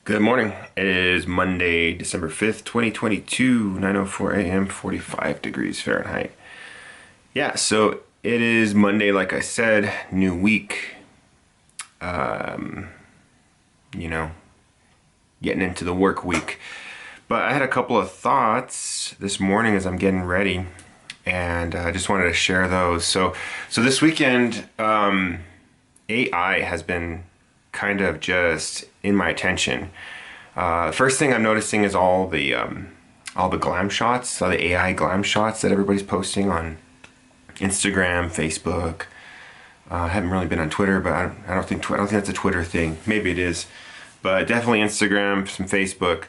Good morning. It is Monday, December 5th, 2022, 9:04 a.m., 45 degrees Fahrenheit. Yeah, so it is Monday, like I said, new week. Um, you know, Getting into the work week. But I had a couple of thoughts this morning as I'm getting ready, and I just wanted to share those. So this weekend, AI has been kind of just in my attention. First thing I'm noticing is all the glam shots, all the AI glam shots that everybody's posting on Instagram, Facebook. I haven't really been on Twitter, but I don't think that's a Twitter thing. Maybe it is, but definitely Instagram, some Facebook.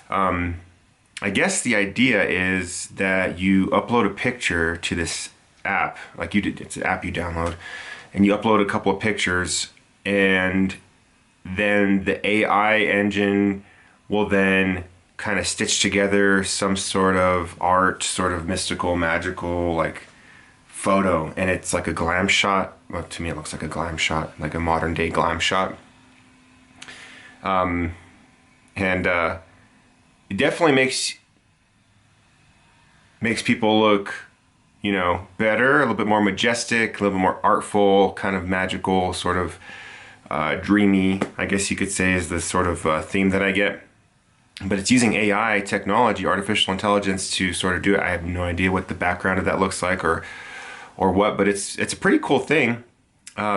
I guess the idea is that you upload a picture to this app, like you did. It's an app you download, and you upload a couple of pictures, and then the AI engine will then kind of stitch together some sort of art, sort of mystical, magical, like photo. And it's like a glam shot. Well, to me, it looks like a glam shot, like a modern day glam shot. And it definitely makes people look, better, a little bit more majestic, a little bit more artful, kind of magical, sort of dreamy, I guess you could say, is the sort of theme that I get. But it's using AI technology, artificial intelligence, to sort of do it. I have no idea what the background of that looks like or what, but it's a pretty cool thing.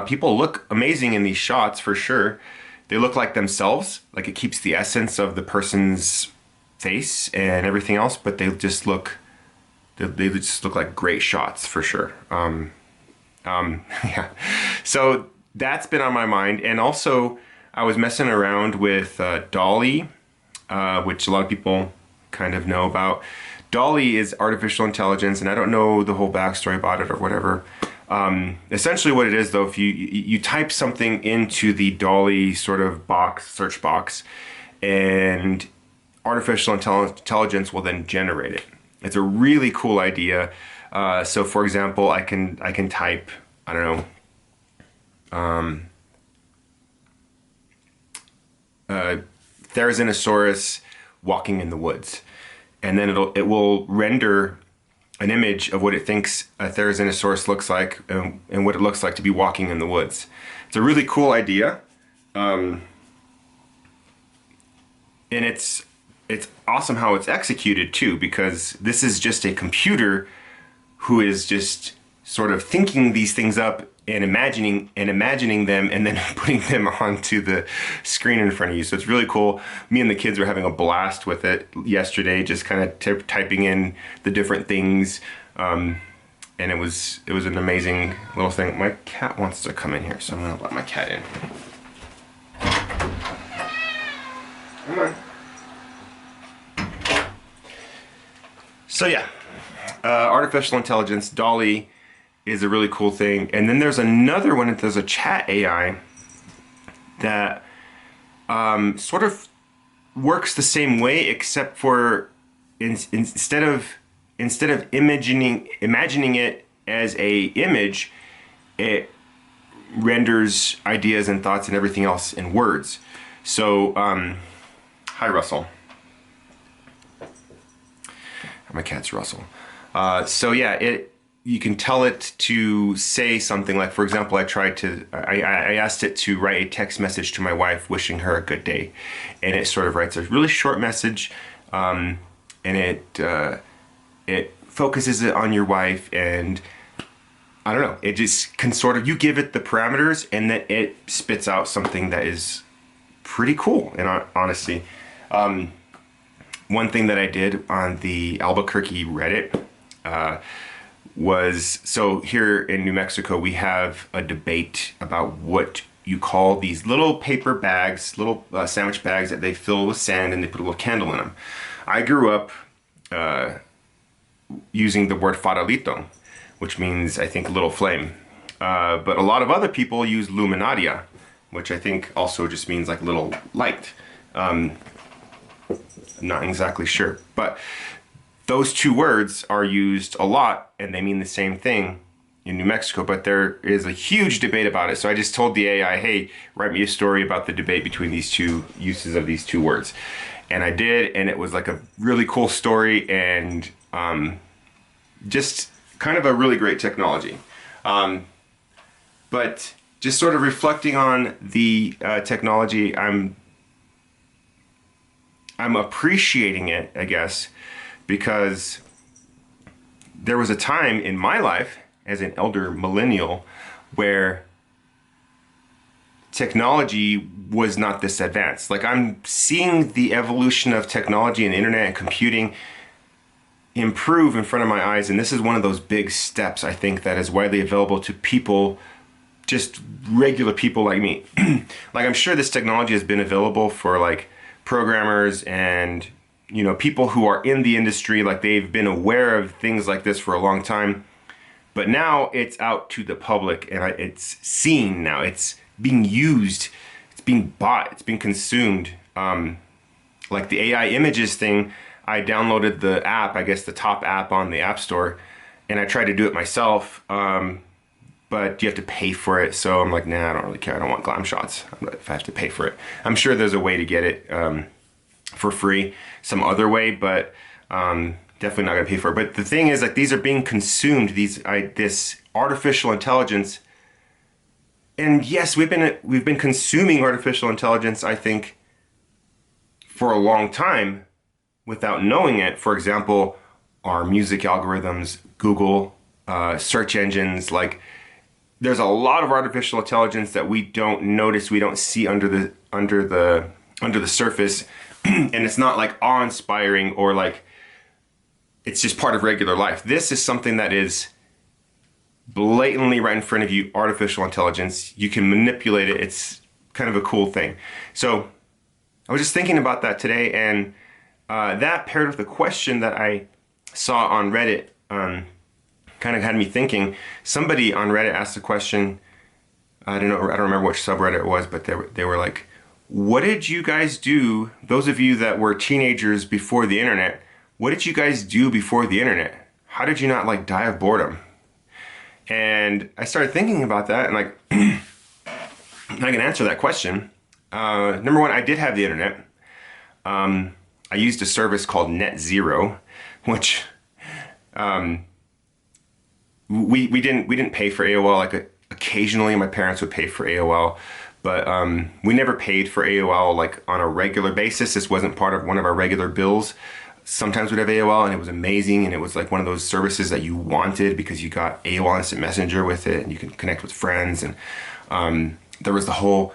People look amazing in these shots for sure. They look like themselves, like it keeps the essence of the person's face and everything else, but they just look like great shots for sure. Yeah. So that's been on my mind. And also, I was messing around with Dolly, which a lot of people kind of know about. Dolly is artificial intelligence, and I don't know the whole backstory about it or whatever. Essentially what it is, though, if you type something into the Dolly sort of search box, and artificial intelligence will then generate it. It's a really cool idea. So for example, I can type, I don't know, Therizinosaurus walking in the woods, and then it will render an image of what it thinks a Therizinosaurus looks like, and what it looks like to be walking in the woods. It's a really cool idea, and it's awesome how it's executed too, because this is just a computer who is just sort of thinking these things up and imagining them, and then putting them onto the screen in front of you. So it's really cool. Me and the kids were having a blast with it yesterday, just kind of typing in the different things, and it was an amazing little thing. My cat wants to come in here, so I'm gonna let my cat in. Come on. So yeah, artificial intelligence, Dolly, is a really cool thing. And then there's another one, there's a chat AI that sort of works the same way, except for instead of imagining it as a image, it renders ideas and thoughts and everything else in words. So hi Russell. My cat's Russell. So yeah, you can tell it to say something like, for example, I asked it to write a text message to my wife wishing her a good day, and it sort of writes a really short message, and it focuses it on your wife, and I don't know, it just can sort of, you give it the parameters, and then it spits out something that is pretty cool, in honesty. One thing that I did on the Albuquerque Reddit was, so here in New Mexico, we have a debate about what you call these little paper bags, little sandwich bags that they fill with sand, and they put a little candle in them. I grew up using the word farolito, which means, I think, little flame. But a lot of other people use luminaria, which I think also just means like little light. I'm not exactly sure, but those two words are used a lot, and they mean the same thing in New Mexico, but there is a huge debate about it. So I just told the AI, hey, write me a story about the debate between these two uses of these two words. And I did, and it was like a really cool story and just kind of a really great technology. But just sort of reflecting on the technology, I'm appreciating it, I guess, because there was a time in my life as an elder millennial where technology was not this advanced. Like, I'm seeing the evolution of technology and internet and computing improve in front of my eyes, and this is one of those big steps, I think, that is widely available to people, just regular people like me. Like, I'm sure this technology has been available for like programmers and, you know, people who are in the industry, like they've been aware of things like this for a long time. But now it's out to the public, and it's seen now. It's being used, it's being bought, it's being consumed. Like the AI images thing, I downloaded the app, I guess the top app on the App Store, and I tried to do it myself, but you have to pay for it. So I'm like, nah, I don't really care. I don't want glam shots if I have to pay for it. I'm sure there's a way to get it for free some other way, but definitely not gonna pay for it. But the thing is, like, these are being consumed, this artificial intelligence. And yes, we've been consuming artificial intelligence, I think, for a long time without knowing it. For example, our music algorithms, Google, search engines, like there's a lot of artificial intelligence that we don't notice, we don't see under the surface, and it's not like awe-inspiring or like it's just part of regular life. This is something that is blatantly right in front of you, artificial intelligence. You can manipulate it. It's kind of a cool thing. So I was just thinking about that today, and that paired with the question that I saw on Reddit kind of had me thinking. Somebody on Reddit asked a question. I don't remember which subreddit it was, but they were like, what did you guys do, those of you that were teenagers before the internet, what did you guys do before the internet? How did you not like die of boredom? And I started thinking about that, and like, I can answer that question. Number one, I did have the internet. I used a service called NetZero, which we didn't pay for AOL. Like occasionally, my parents would pay for AOL, but we never paid for AOL like on a regular basis. This wasn't part of one of our regular bills. Sometimes we'd have AOL, and it was amazing, and it was like one of those services that you wanted because you got AOL Instant Messenger with it, and you can connect with friends, and there was the whole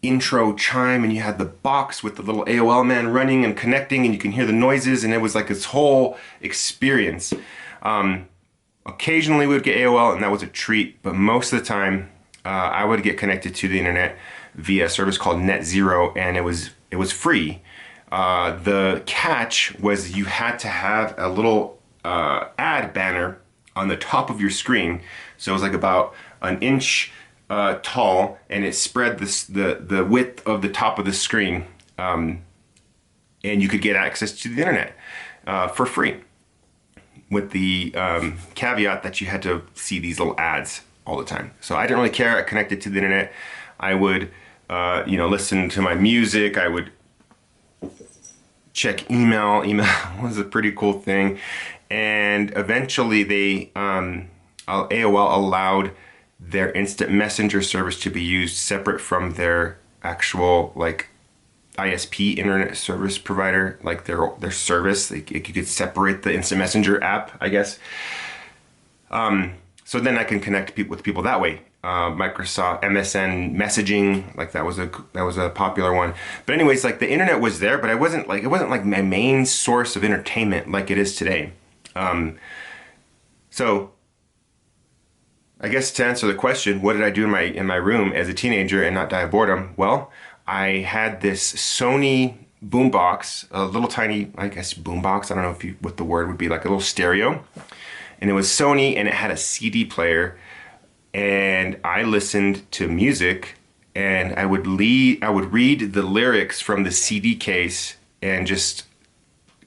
intro chime, and you had the box with the little AOL man running and connecting, and you can hear the noises, and it was like this whole experience. Occasionally we would get AOL, and that was a treat, but most of the time I would get connected to the internet via a service called NetZero, and it was free. The catch was you had to have a little ad banner on the top of your screen. So it was like about an inch tall, and it spread the width of the top of the screen, and you could get access to the internet for free, with the caveat that you had to see these little ads all the time. So I didn't really care. I connected to the internet. I would listen to my music. I would check email. Email was a pretty cool thing. And eventually AOL allowed their instant messenger service to be used separate from their actual like ISP, internet service provider, like their service. You could separate the instant messenger app, I guess. So then I can connect with people that way. Microsoft MSN messaging, like that was a popular one. But anyways, like the internet was there, but it wasn't like my main source of entertainment like it is today. So I guess to answer the question, what did I do in my room as a teenager and not die of boredom? Well, I had this Sony boombox, a little tiny, I guess, boombox. I don't know what the word would be, like a little stereo. And it was Sony, and it had a CD player. And I listened to music, and I would read the lyrics from the CD case and just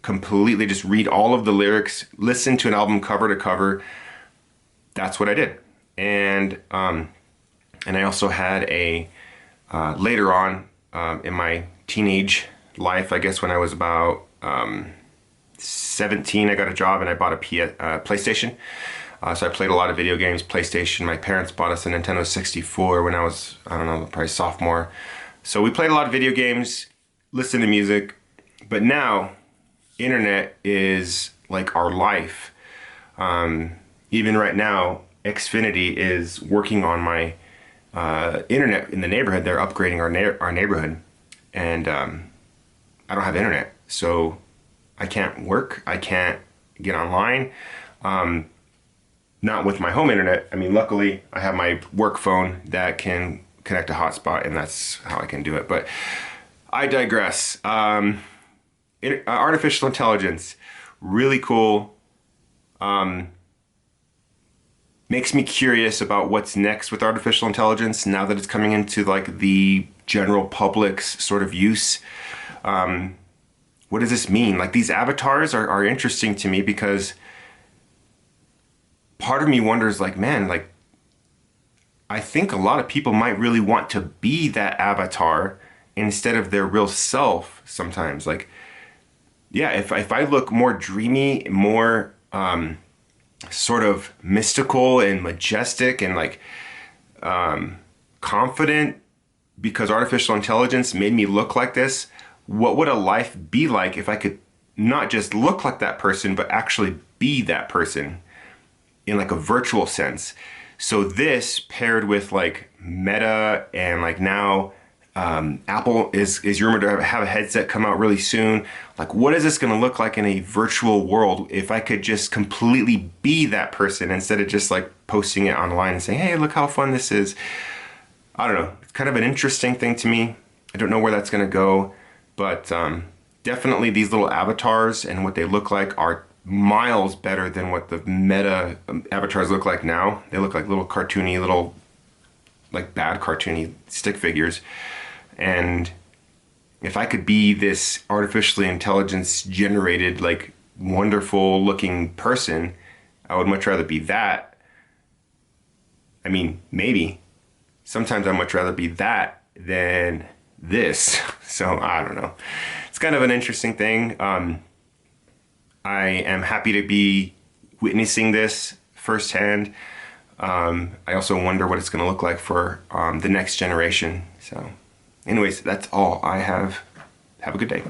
completely just read all of the lyrics, listen to an album cover to cover. That's what I did. and I also had a later on in my teenage life, I guess when I was about 17, I got a job and I bought a PlayStation. So I played a lot of video games, PlayStation. My parents bought us a Nintendo 64 when I was, I don't know, probably sophomore. So we played a lot of video games, listened to music, but now internet is like our life. Even right now, Xfinity is working on my internet in the neighborhood. They're upgrading our neighborhood, and I don't have internet, so I can't work. I can't get online. Not with my home internet. I mean, luckily, I have my work phone that can connect a hotspot, and that's how I can do it. But I digress. Artificial intelligence, really cool. Makes me curious about what's next with artificial intelligence now that it's coming into like the general public's sort of use. What does this mean? Like these avatars are interesting to me because part of me wonders like, man, like I think a lot of people might really want to be that avatar instead of their real self sometimes. Like, yeah, if I look more dreamy, more sort of mystical and majestic and like confident because artificial intelligence made me look like this, what would a life be like if I could not just look like that person, but actually be that person in like a virtual sense? So this paired with like Meta and like now Apple is rumored to have a headset come out really soon. Like, what is this going to look like in a virtual world if I could just completely be that person instead of just like posting it online and saying, hey, look how fun this is. I don't know. It's kind of an interesting thing to me. I don't know where that's going to go, but definitely these little avatars and what they look like are miles better than what the Meta avatars look like now. They look like little cartoony, little like bad cartoony stick figures. And if I could be this artificially intelligence generated like wonderful looking person, I would much rather be that. I mean, maybe. Sometimes I'd much rather be that than this. So I don't know. It's kind of an interesting thing. I am happy to be witnessing this firsthand. I also wonder what it's going to look like for the next generation. So anyways, that's all I have. Have a good day.